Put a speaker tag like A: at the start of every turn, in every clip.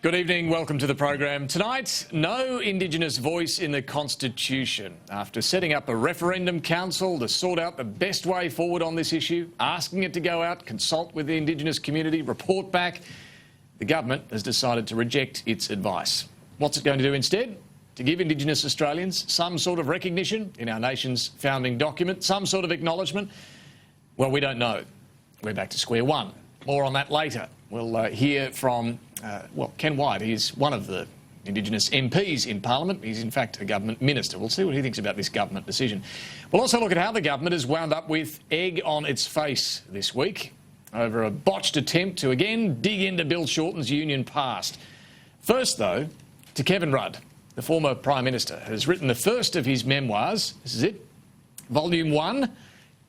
A: Good evening, welcome to the program. Tonight, no Indigenous voice in the Constitution. After setting up a referendum council to sort out the best way forward on this issue, asking it to go out, consult with the Indigenous community, report back, the government has decided to reject its advice. What's it going to do instead? To give Indigenous Australians some sort of recognition in our nation's founding document, some sort of acknowledgement? Well, we don't know. We're back to square one. More on that later. We'll hear from Ken White. He's one of the Indigenous MPs in Parliament. He's in fact a government minister. We'll see what he thinks about this government decision. We'll also look at how the government has wound up with egg on its face this week over a botched attempt to again dig into Bill Shorten's union past. First, though, to Kevin Rudd. The former Prime Minister has written the first of his memoirs. This is it, Volume 1,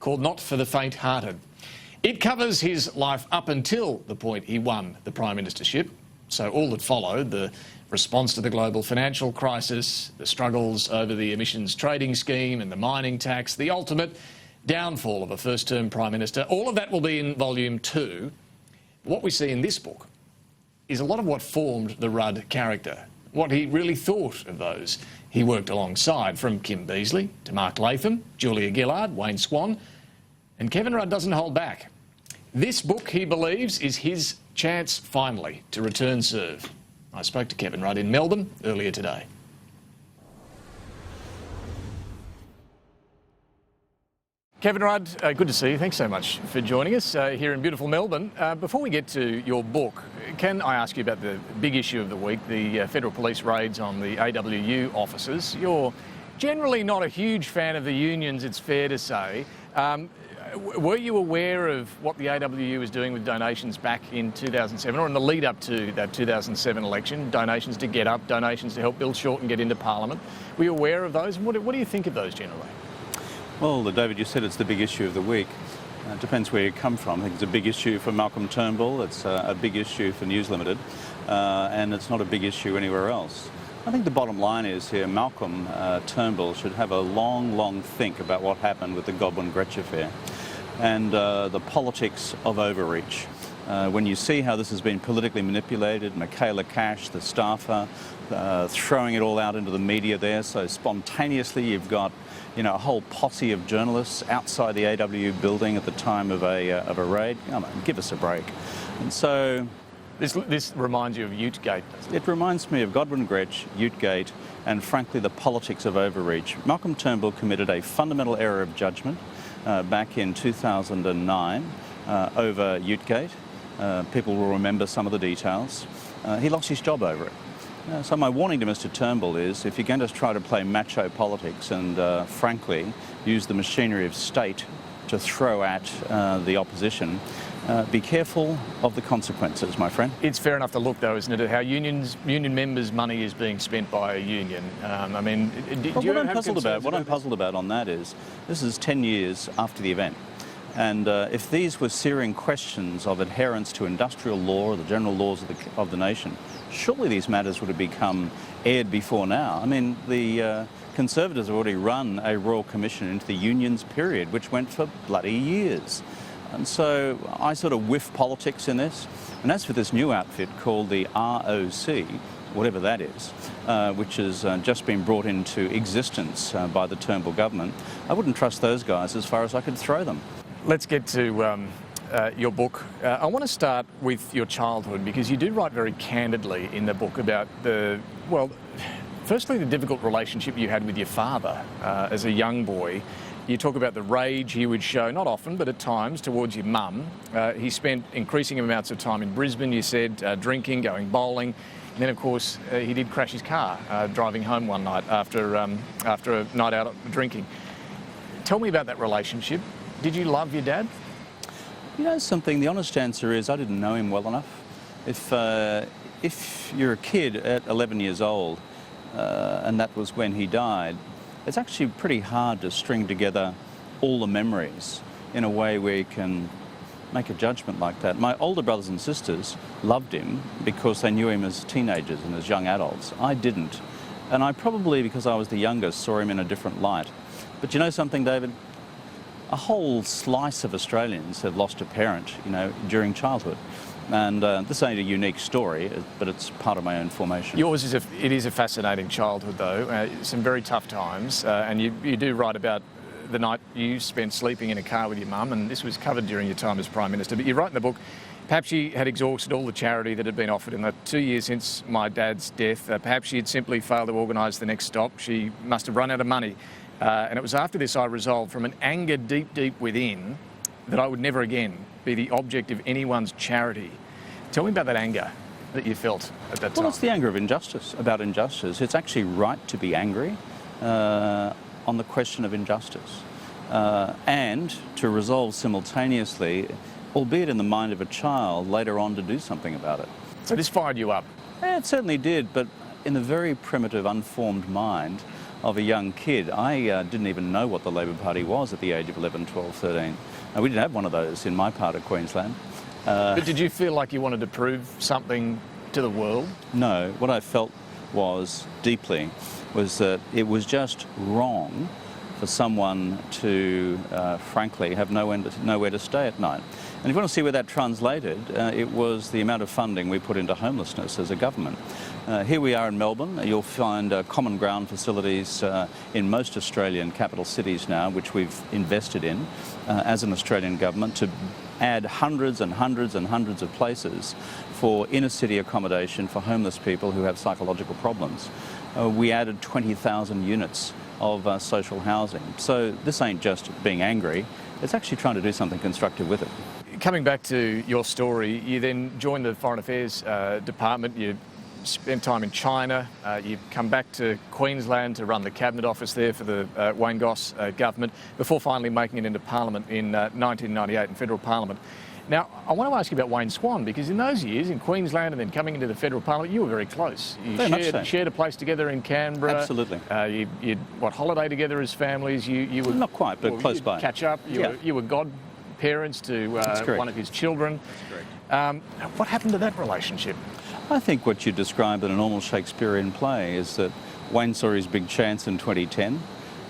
A: called Not for the Faint-Hearted. It covers his life up until the point he won the Prime Ministership, so all that followed, the response to the global financial crisis, the struggles over the emissions trading scheme and the mining tax, the ultimate downfall of a first-term Prime Minister. All of that will be in Volume 2. What we see in this book is a lot of what formed the Rudd character, what he really thought of those he worked alongside, from Kim Beazley to Mark Latham, Julia Gillard, Wayne Swan, and Kevin Rudd doesn't hold back. This book, he believes, is his chance finally to return serve. I spoke to Kevin Rudd in Melbourne earlier today. Kevin Rudd, good to see you. Thanks so much for joining us here in beautiful Melbourne. Before we get to your book, can I ask you about the big issue of the week, the federal police raids on the AWU officers? You're generally not a huge fan of the unions, it's fair to say. Were you aware of what the AWU was doing with donations back in 2007 or in the lead up to that 2007 election? Donations to Get Up, donations to help Bill Shorten get into Parliament. Were you aware of those? What do you think of those generally?
B: Well, David, you said it's the big issue of the week. It depends where you come from. I think it's a big issue for Malcolm Turnbull, it's a big issue for News Limited, and it's not a big issue anywhere else. I think the bottom line is here, Malcolm Turnbull should have a long think about what happened with the Godwin-Gretsch affair and the politics of overreach. When you see how this has been politically manipulated, Michaela Cash, the staffer, throwing it all out into the media there, so spontaneously you've got a whole posse of journalists outside the AWU building at the time of a raid. Come on, give us a break. And so
A: This reminds you of Utegate, doesn't it?
B: It reminds me of Godwin-Gretsch, Utegate, and frankly the politics of overreach. Malcolm Turnbull committed a fundamental error of judgment back in 2009 over Utegate. People will remember some of the details. He lost his job over it. So my warning to Mr Turnbull is, if you're going to try to play macho politics and frankly use the machinery of state to throw at the opposition, be careful of the consequences, my friend.
A: It's fair enough to look, though, isn't it, at how union members' money is being spent by a union. I mean,
B: what I'm puzzled about on that is, this is 10 years after the event. And if these were searing questions of adherence to industrial law or the general laws of the nation, surely these matters would have become aired before now. I mean, the Conservatives have already run a Royal Commission into the unions period, which went for bloody years. And so I sort of whiff politics in this. And as for this new outfit called the ROC, whatever that is, which has just been brought into existence by the Turnbull government, I wouldn't trust those guys as far as I could throw them.
A: Let's get to your book. I want to start with your childhood, because you do write very candidly in the book about firstly the difficult relationship you had with your father as a young boy. You talk about the rage he would show, not often, but at times, towards your mum. He spent increasing amounts of time in Brisbane, you said, drinking, going bowling. And then, of course, he did crash his car driving home one night after a night out drinking. Tell me about that relationship. Did you love your dad?
B: You know something, the honest answer is I didn't know him well enough. If you're a kid at 11 years old, and that was when he died, it's actually pretty hard to string together all the memories in a way where you can make a judgment like that. My older brothers and sisters loved him because they knew him as teenagers and as young adults. I didn't. And I probably, because I was the youngest, saw him in a different light. But you know something, David? A whole slice of Australians have lost a parent, during childhood. And this ain't a unique story, but it's part of my own formation.
A: Yours is a fascinating childhood, though. Some very tough times, and you do write about the night you spent sleeping in a car with your mum, and this was covered during your time as Prime Minister. But you write in the book, perhaps she had exhausted all the charity that had been offered in the 2 years since my dad's death. Perhaps she had simply failed to organise the next stop. She must have run out of money. And it was after this I resolved, from an anger deep, deep within, that I would never again be the object of anyone's charity. Tell me about that anger that you felt at that time.
B: Well, it's the anger of injustice, about injustice. It's actually right to be angry on the question of injustice, and to resolve simultaneously, albeit in the mind of a child, later on to do something about it.
A: So this fired you up?
B: Yeah, it certainly did, but in the very primitive, unformed mind of a young kid. I didn't even know what the Labor Party was at the age of 11, 12, 13. We didn't have one of those in my part of Queensland.
A: But did you feel like you wanted to prove something to the world?
B: No, what I felt deeply was that it was just wrong for someone to, frankly, have nowhere to stay at night. And if you want to see where that translated, it was the amount of funding we put into homelessness as a government. Here we are in Melbourne. You'll find common ground facilities in most Australian capital cities now, which we've invested in as an Australian government, to add hundreds and hundreds and hundreds of places for inner city accommodation for homeless people who have psychological problems. We added 20,000 units of social housing. So this ain't just being angry, it's actually trying to do something constructive with it.
A: Coming back to your story, you then joined the Foreign Affairs Department, you spent time in China, you come back to Queensland to run the Cabinet Office there for the Wayne Goss government, before finally making it into Parliament in 1998 in Federal Parliament. Now, I want to ask you about Wayne Swan, because in those years, in Queensland and then coming into the Federal Parliament, you were very close. You shared a place together in Canberra.
B: Absolutely.
A: You'd holiday together as families. You were
B: not quite, but close by.
A: Catch up. You were godparents to one of his children. What happened to that relationship?
B: I think what you described in a normal Shakespearean play is that Wayne saw his big chance in 2010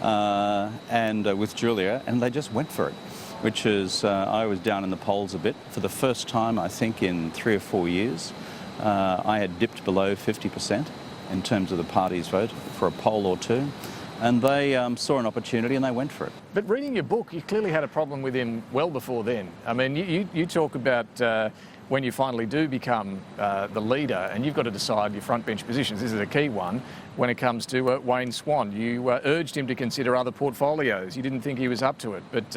B: and with Julia, and they just went for it. Which is, I was down in the polls a bit. For the first time, I think, in 3 or 4 years, I had dipped below 50% in terms of the party's vote for a poll or two. And they saw an opportunity and they went for it.
A: But reading your book, you clearly had a problem with him well before then. I mean, you talk about when you finally do become the leader and you've got to decide your frontbench positions. This is a key one when it comes to Wayne Swan. You urged him to consider other portfolios. You didn't think he was up to it. But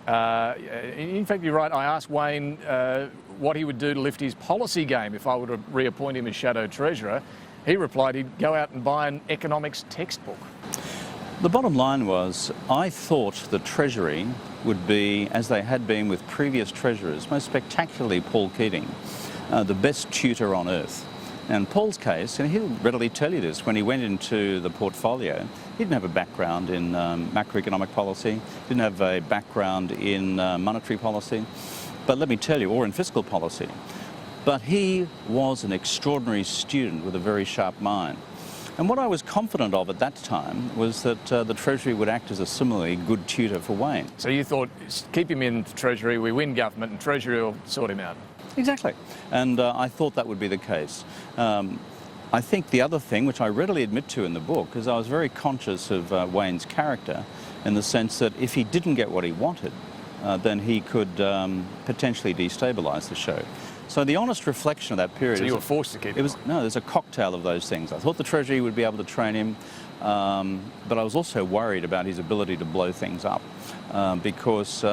A: in fact, you're right. I asked Wayne what he would do to lift his policy game if I were to reappoint him as Shadow Treasurer. He replied he'd go out and buy an economics textbook.
B: The bottom line was, I thought the Treasury would be, as they had been with previous Treasurers, most spectacularly Paul Keating, the best tutor on earth. And Paul's case, and he'll readily tell you this, when he went into the portfolio, he didn't have a background in macroeconomic policy, didn't have a background in monetary policy, but let me tell you, or in fiscal policy. But he was an extraordinary student with a very sharp mind. And what I was confident of at that time was that the Treasury would act as a similarly good tutor for Wayne.
A: So you thought, keep him in the Treasury, we win government and Treasury will sort him out?
B: Exactly. And I thought that would be the case. I think the other thing, which I readily admit to in the book, is I was very conscious of Wayne's character, in the sense that if he didn't get what he wanted, then he could potentially destabilise the show. So the honest reflection of that period...
A: So you were forced to keep him?
B: No, there's a cocktail of those things. I thought the Treasury would be able to train him, but I was also worried about his ability to blow things up, because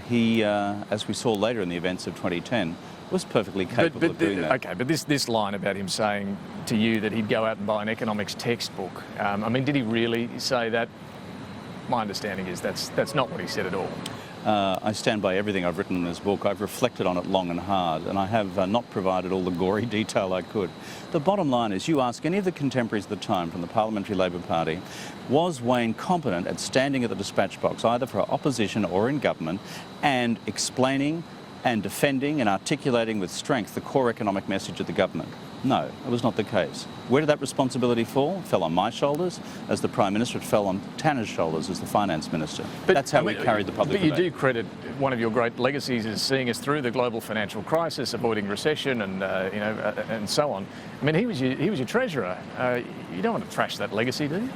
B: he, as we saw later in the events of 2010, was perfectly capable of doing that.
A: Okay, but this line about him saying to you that he'd go out and buy an economics textbook, I mean, did he really say that? My understanding is that's not what he said at all.
B: I stand by everything I've written in this book. I've reflected on it long and hard, and I have not provided all the gory detail I could. The bottom line is, you ask any of the contemporaries at the time from the Parliamentary Labor Party, was Wayne competent at standing at the dispatch box, either for opposition or in government, and explaining and defending and articulating with strength the core economic message of the government? No, it was not the case. Where did that responsibility fall? It fell on my shoulders as the Prime Minister. It fell on Tanner's shoulders as the Finance Minister. That's how we carried the public debate.
A: But you do credit one of your great legacies as seeing us through the global financial crisis, avoiding recession, and and so on. I mean, he was your treasurer. You don't want to trash that legacy, do you?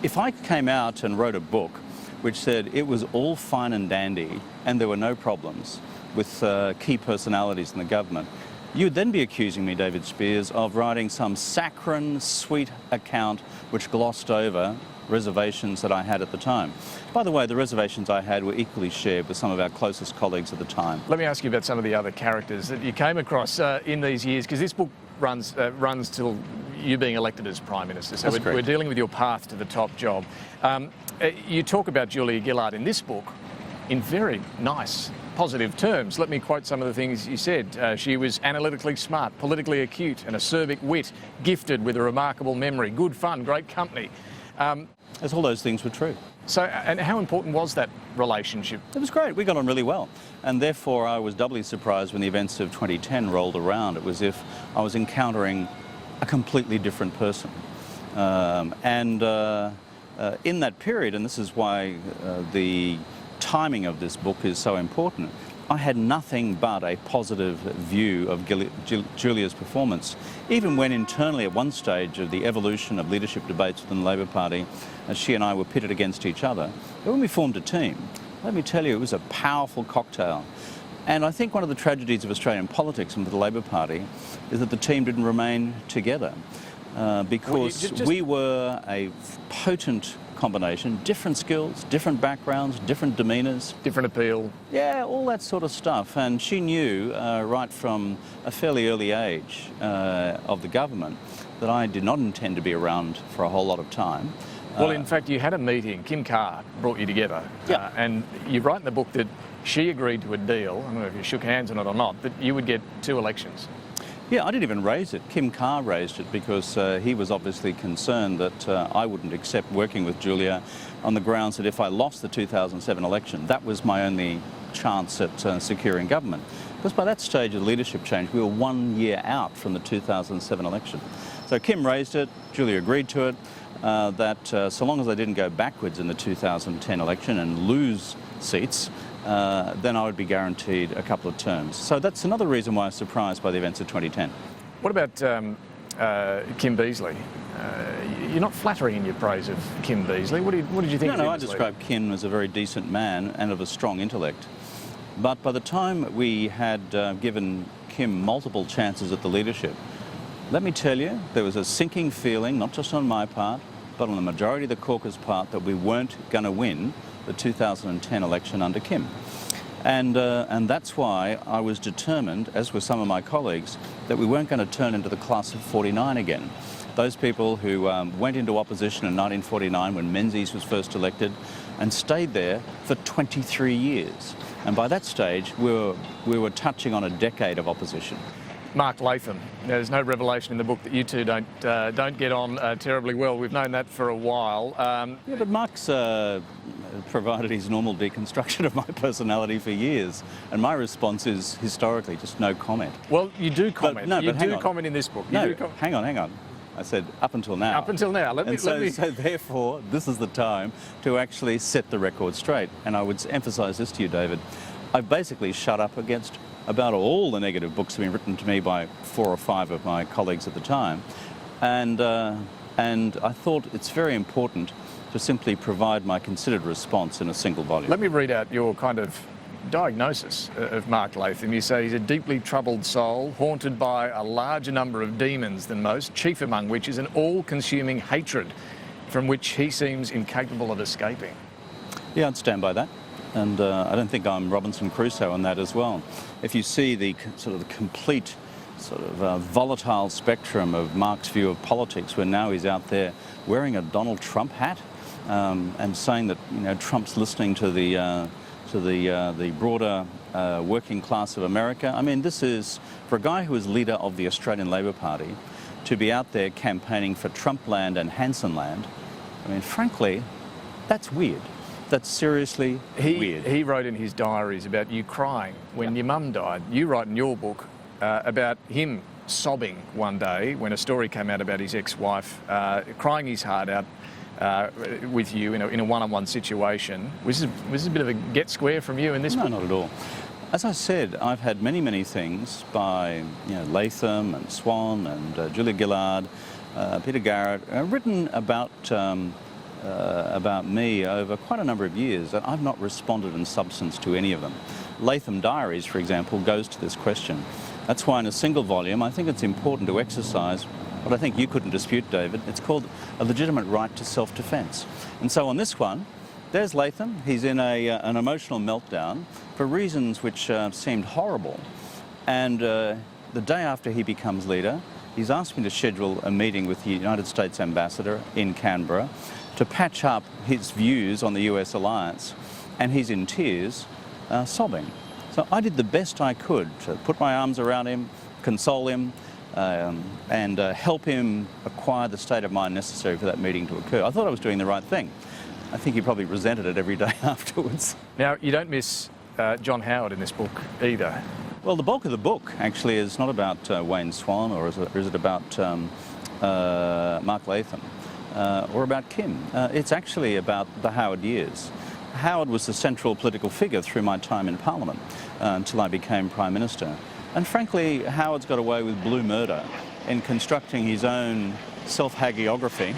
B: If I came out and wrote a book which said it was all fine and dandy and there were no problems with key personalities in the government, you'd then be accusing me, David Speers, of writing some saccharine, sweet account which glossed over reservations that I had at the time. By the way, the reservations I had were equally shared with some of our closest colleagues at the time.
A: Let me ask you about some of the other characters that you came across in these years, because this book runs till you being elected as Prime Minister. So we're dealing with your path to the top job. You talk about Julia Gillard in this book in very nice, positive terms. Let me quote some of the things you said. She was analytically smart, politically acute, an acerbic wit, gifted with a remarkable memory, good fun, great company.
B: As all those things were true.
A: So, and how important was that relationship?
B: It was great. We got on really well. And therefore, I was doubly surprised when the events of 2010 rolled around. It was as if I was encountering a completely different person. In that period, and this is why the timing of this book is so important, I had nothing but a positive view of Julia's performance, even when internally at one stage of the evolution of leadership debates within the Labor Party, she and I were pitted against each other. But when we formed a team, let me tell you, it was a powerful cocktail. And I think one of the tragedies of Australian politics and for the Labor Party is that the team didn't remain together because we were a potent combination, different skills, different backgrounds, different demeanours.
A: Different appeal.
B: Yeah, all that sort of stuff. And she knew right from a fairly early age of the government that I did not intend to be around for a whole lot of time.
A: Well, in fact, you had a meeting. Kim Carr brought you together.
B: Yeah.
A: And you write in the book that she agreed to a deal, I don't know if you shook hands on it or not, that you would get 2 elections.
B: Yeah, I didn't even raise it. Kim Carr raised it because he was obviously concerned that I wouldn't accept working with Julia on the grounds that if I lost the 2007 election, that was my only chance at securing government. Because by that stage of the leadership change, we were 1 year out from the 2007 election. So Kim raised it, Julia agreed to it, that so long as I didn't go backwards in the 2010 election and lose seats, then I would be guaranteed a couple of terms. So that's another reason why I was surprised by the events of 2010.
A: What about Kim Beazley? You're not flattering in your praise of Kim Beazley. What did you think of him?
B: No, I describe Kim as a very decent man and of a strong intellect. But by the time we had given Kim multiple chances at the leadership, let me tell you, there was a sinking feeling, not just on my part, but on the majority of the caucus part, that we weren't going to win the 2010 election under Kim. And that's why I was determined, as were some of my colleagues, that we weren't going to turn into the class of 49 again. Those people who went into opposition in 1949 when Menzies was first elected and stayed there for 23 years. And by that stage, we were touching on a decade of opposition.
A: Mark Latham. There's no revelation in the book that you two don't get on terribly well. We've known that for a while.
B: Yeah, but Mark's provided his normal deconstruction of my personality for years, and my response is historically just no comment.
A: Well, you do comment. You do comment in this book.
B: Hang on. I said up until now.
A: Up until now.
B: So therefore, this is the time to actually set the record straight. And I would emphasise this to you, David. I've basically shut up against about all the negative books that have been written to me by 4 or 5 of my colleagues at the time. And I thought it's very important to simply provide my considered response in a single volume.
A: Let me read out your kind of diagnosis of Mark Latham. You say he's a deeply troubled soul, haunted by a larger number of demons than most, chief among which is an all-consuming hatred from which he seems incapable of escaping.
B: Yeah, I'd stand by that. And I don't think I'm Robinson Crusoe on that as well. If you see the sort of the complete volatile spectrum of Mark's view of politics, where now he's out there wearing a Donald Trump hat and saying that Trump's listening to the broader working class of America. I mean, this is, for a guy who is leader of the Australian Labor Party, to be out there campaigning for Trump land and Hanson land. I mean, frankly, that's weird. That's seriously weird.
A: He wrote in his diaries about you crying when your mum died. You write in your book about him sobbing one day when a story came out about his ex-wife crying his heart out with you in a one-on-one situation. Was this a bit of a get square from you in this book?
B: No, not at all. As I said, I've had many things by Latham and Swan and Gillard, Peter Garrett, written about me over quite a number of years, and I've not responded in substance to any of them. Latham Diaries, for example, goes to this question. That's why in a single volume I think it's important to exercise what I think you couldn't dispute, David. It's called a legitimate right to self-defence. And so on this one, there's Latham. He's in an emotional meltdown for reasons which seemed horrible. And the day after he becomes leader, he's asked me to schedule a meeting with the United States ambassador in Canberra to patch up his views on the US alliance. And he's in tears, sobbing. So I did the best I could to put my arms around him, console him, and help him acquire the state of mind necessary for that meeting to occur. I thought I was doing the right thing. I think he probably resented it every day afterwards.
A: Now, you don't miss John Howard in this book either.
B: Well, the bulk of the book actually is not about Wayne Swan, or is it about Mark Latham, or about Kim. It's actually about the Howard years. Howard was the central political figure through my time in Parliament until I became Prime Minister. And frankly, Howard's got away with blue murder in constructing his own self-hagiography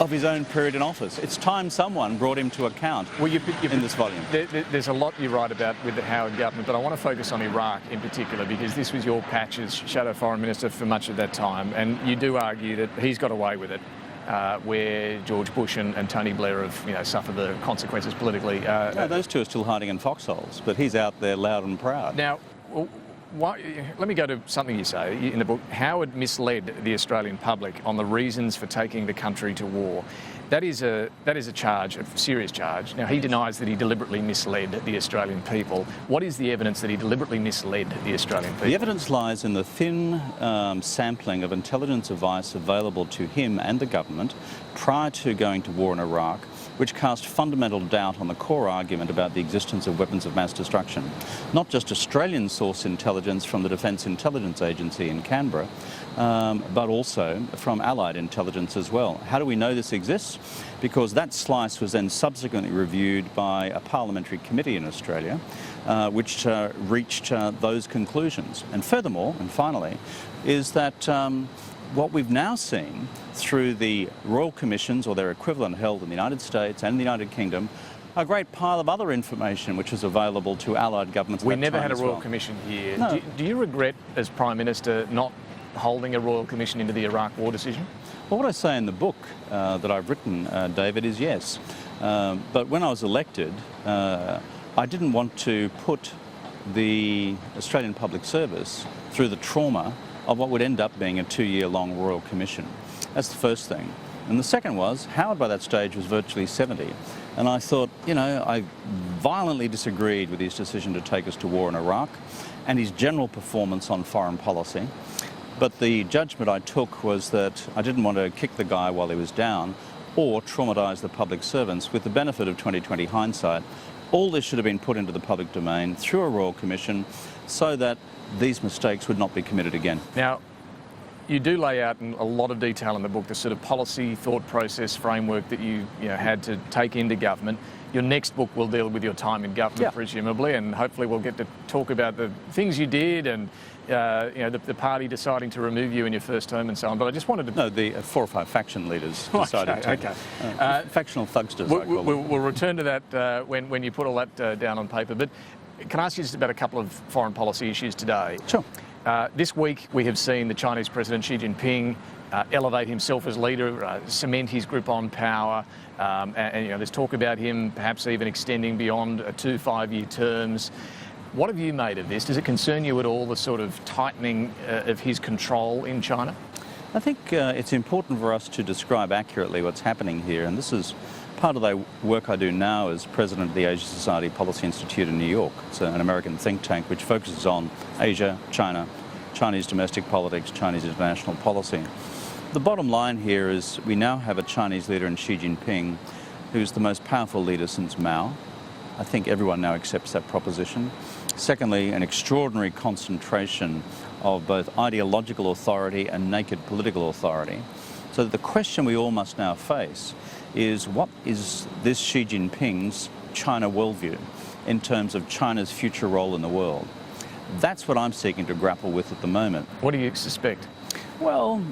B: of his own period in office. It's time someone brought him to account in this volume.
A: There's a lot you write about with the Howard government, but I want to focus on Iraq in particular, because this was your patch as Shadow Foreign Minister for much of that time, and you do argue that he's got away with it, where George Bush and Tony Blair have suffered the consequences politically.
B: No, those two are still hiding in foxholes, but he's out there loud and proud.
A: Now, let me go to something you say in the book. Howard misled the Australian public on the reasons for taking the country to war. That is a charge, a serious charge. Now, he denies that he deliberately misled the Australian people. What is the evidence that he deliberately misled the Australian people?
B: The evidence lies in the thin sampling of intelligence advice available to him and the government prior to going to war in Iraq, which cast fundamental doubt on the core argument about the existence of weapons of mass destruction. Not just Australian source intelligence from the Defence Intelligence Agency in Canberra, but also from Allied intelligence as well. How do we know this exists? Because that slice was then subsequently reviewed by a parliamentary committee in Australia, which reached those conclusions. And furthermore, and finally, is that what we've now seen through the Royal Commissions, or their equivalent held in the United States and the United Kingdom, a great pile of other information which is available to Allied governments.
A: We never had a Royal Commission here.
B: No.
A: Do you regret, as Prime Minister, not holding a Royal Commission into the Iraq war decision?
B: Well, what I say in the book that I've written, David, is yes. But when I was elected, I didn't want to put the Australian Public Service through the trauma of what would end up being a 2-year-long Royal Commission. That's the first thing. And the second was, Howard by that stage was virtually 70. And I thought, I violently disagreed with his decision to take us to war in Iraq and his general performance on foreign policy. But the judgment I took was that I didn't want to kick the guy while he was down or traumatise the public servants. With the benefit of 2020 hindsight, all this should have been put into the public domain through a Royal Commission so that these mistakes would not be committed again.
A: Now, you do lay out in a lot of detail in the book the sort of policy, thought process, framework that you had to take into government. Your next book will deal with your time in government, presumably, and hopefully we'll get to talk about the things you did and the party deciding to remove you in your first term and so on. But I just wanted to...
B: No, the 4 or 5 faction leaders decided to.
A: Okay.
B: Factional thugsters, I call them.
A: We'll return to that when you put all that down on paper. But can I ask you just about a couple of foreign policy issues today?
B: Sure.
A: This week we have seen the Chinese President Xi Jinping elevate himself as leader, cement his grip on power, and there's talk about him perhaps even extending beyond 2 5-year terms. What have you made of this? Does it concern you at all, the sort of tightening of his control in China?
B: I think it's important for us to describe accurately what's happening here, and this is part of the work I do now as president of the Asia Society Policy Institute in New York. It's an American think tank which focuses on Asia, China, Chinese domestic politics, Chinese international policy. The bottom line here is we now have a Chinese leader in Xi Jinping who's the most powerful leader since Mao. I think everyone now accepts that proposition. Secondly, an extraordinary concentration of both ideological authority and naked political authority. So the question we all must now face is, what is this Xi Jinping's China worldview in terms of China's future role in the world? That's what I'm seeking to grapple with at the moment.
A: What do you suspect?
B: Well,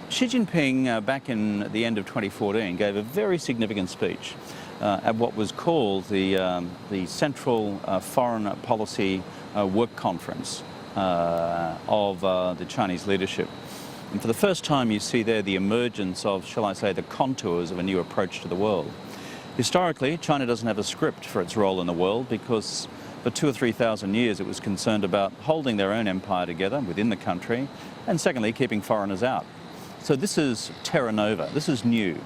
B: Xi Jinping, back in the end of 2014, gave a very significant speech at what was called the Central Foreign Policy Work Conference of the Chinese leadership. And for the first time, you see there the emergence of, shall I say, the contours of a new approach to the world. Historically, China doesn't have a script for its role in the world because for 2,000 or 3,000 years it was concerned about holding their own empire together within the country, and secondly, keeping foreigners out. So this is terra nova, this is new.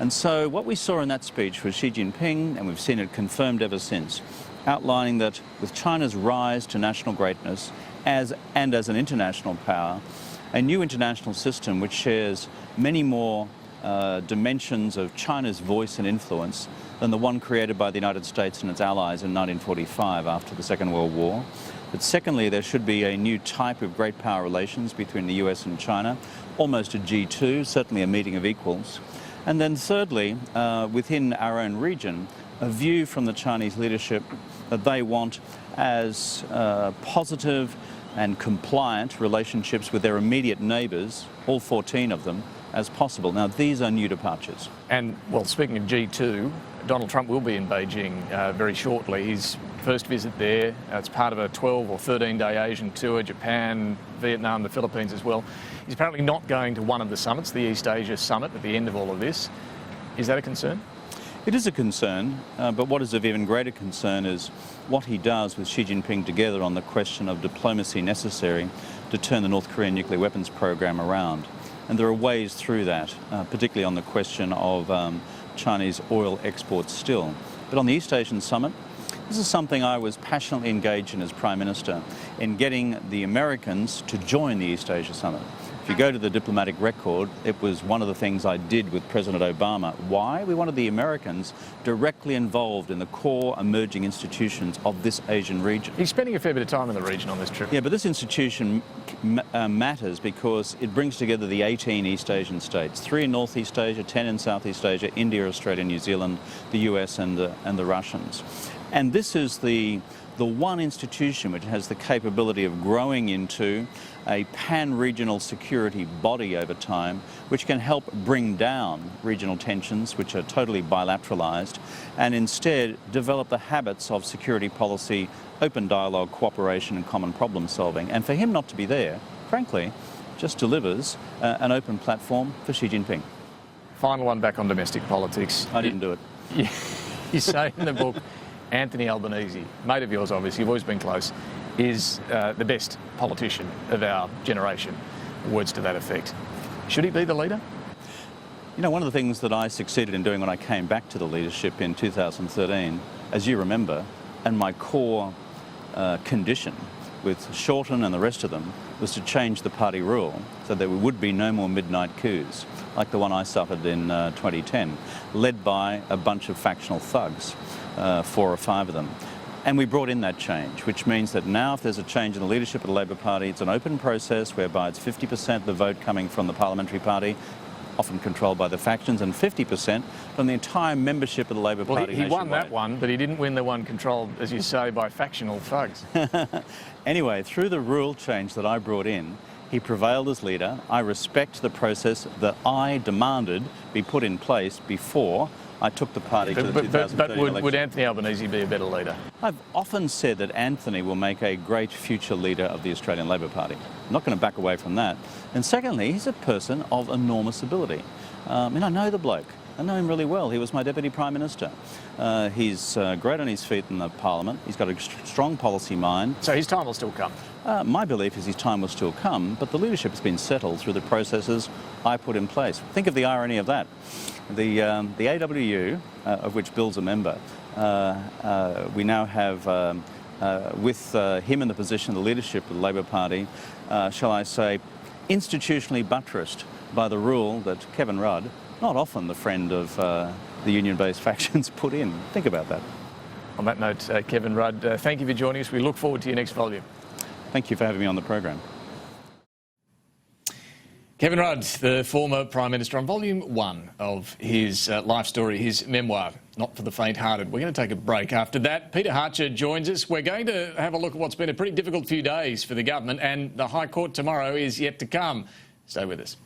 B: And so what we saw in that speech was Xi Jinping, and we've seen it confirmed ever since, outlining that with China's rise to national greatness as an international power, a new international system which shares many more dimensions of China's voice and influence than the one created by the United States and its allies in 1945 after the Second World War. But secondly, there should be a new type of great power relations between the US and China, almost a G2, certainly a meeting of equals. And then thirdly, within our own region, a view from the Chinese leadership that they want as positive and compliant relationships with their immediate neighbours, all 14 of them, as possible. Now, these are new departures.
A: And, well, speaking of G2, Donald Trump will be in Beijing very shortly. His first visit there, it's part of a 12 or 13-day Asian tour, Japan, Vietnam, the Philippines as well. He's apparently not going to one of the summits, the East Asia Summit, at the end of all of this. Is that a concern?
B: It is a concern, but what is of even greater concern is what he does with Xi Jinping together on the question of diplomacy necessary to turn the North Korean nuclear weapons program around. And there are ways through that, particularly on the question of Chinese oil exports still. But on the East Asian Summit, this is something I was passionately engaged in as Prime Minister, in getting the Americans to join the East Asia Summit. If you go to the diplomatic record, it was one of the things I did with President Obama. Why? We wanted the Americans directly involved in the core emerging institutions of this Asian region.
A: He's spending a fair bit of time in the region on this trip.
B: Yeah, but this institution matters because it brings together the 18 East Asian states, 3 in Northeast Asia, 10 in Southeast Asia, India, Australia, New Zealand, the US and the Russians. And this is the one institution which has the capability of growing into a pan-regional security body over time, which can help bring down regional tensions, which are totally bilateralized, and instead develop the habits of security policy, open dialogue, cooperation, and common problem solving. And for him not to be there, frankly, just delivers an open platform for Xi Jinping.
A: Final one back on domestic politics.
B: I didn't do it.
A: You say in the book, Anthony Albanese, mate of yours obviously, you've always been close, is the best politician of our generation. Words to that effect. Should he be the leader?
B: You know, one of the things that I succeeded in doing when I came back to the leadership in 2013, as you remember, and my core condition with Shorten and the rest of them, was to change the party rule so there would be no more midnight coups, like the one I suffered in 2010, led by a bunch of factional thugs, 4 or 5 of them. And we brought in that change, which means that now if there's a change in the leadership of the Labor Party, it's an open process whereby it's 50% of the vote coming from the parliamentary party, often controlled by the factions, and 50% from the entire membership of the Labor Party.
A: He won that one, but he didn't win the one controlled, as you say, by factional thugs.
B: Anyway, through the rule change that I brought in, he prevailed as leader. I respect the process that I demanded be put in place before I took the party to the 2013 election.
A: Would Anthony Albanese be a better leader?
B: I've often said that Anthony will make a great future leader of the Australian Labor Party. I'm not going to back away from that. And secondly, he's a person of enormous ability. I know the bloke. I know him really well. He was my Deputy Prime Minister. He's great on his feet in the Parliament. He's got a strong policy mind.
A: So his time will still come?
B: My belief is his time will still come, but the leadership has been settled through the processes I put in place. Think of the irony of that. The AWU, of which Bill's a member, we now have, with him in the position of the leadership of the Labor Party, shall I say, institutionally buttressed by the rule that Kevin Rudd, not often the friend of the union-based factions, put in. Think about that.
A: On that note, Kevin Rudd, thank you for joining us. We look forward to your next volume.
B: Thank you for having me on the program.
A: Kevin Rudd, the former Prime Minister, on volume 1 of his life story, his memoir, Not for the Faint-Hearted. We're going to take a break. After that, Peter Hartcher joins us. We're going to have a look at what's been a pretty difficult few days for the government, and the High Court tomorrow is yet to come. Stay with us.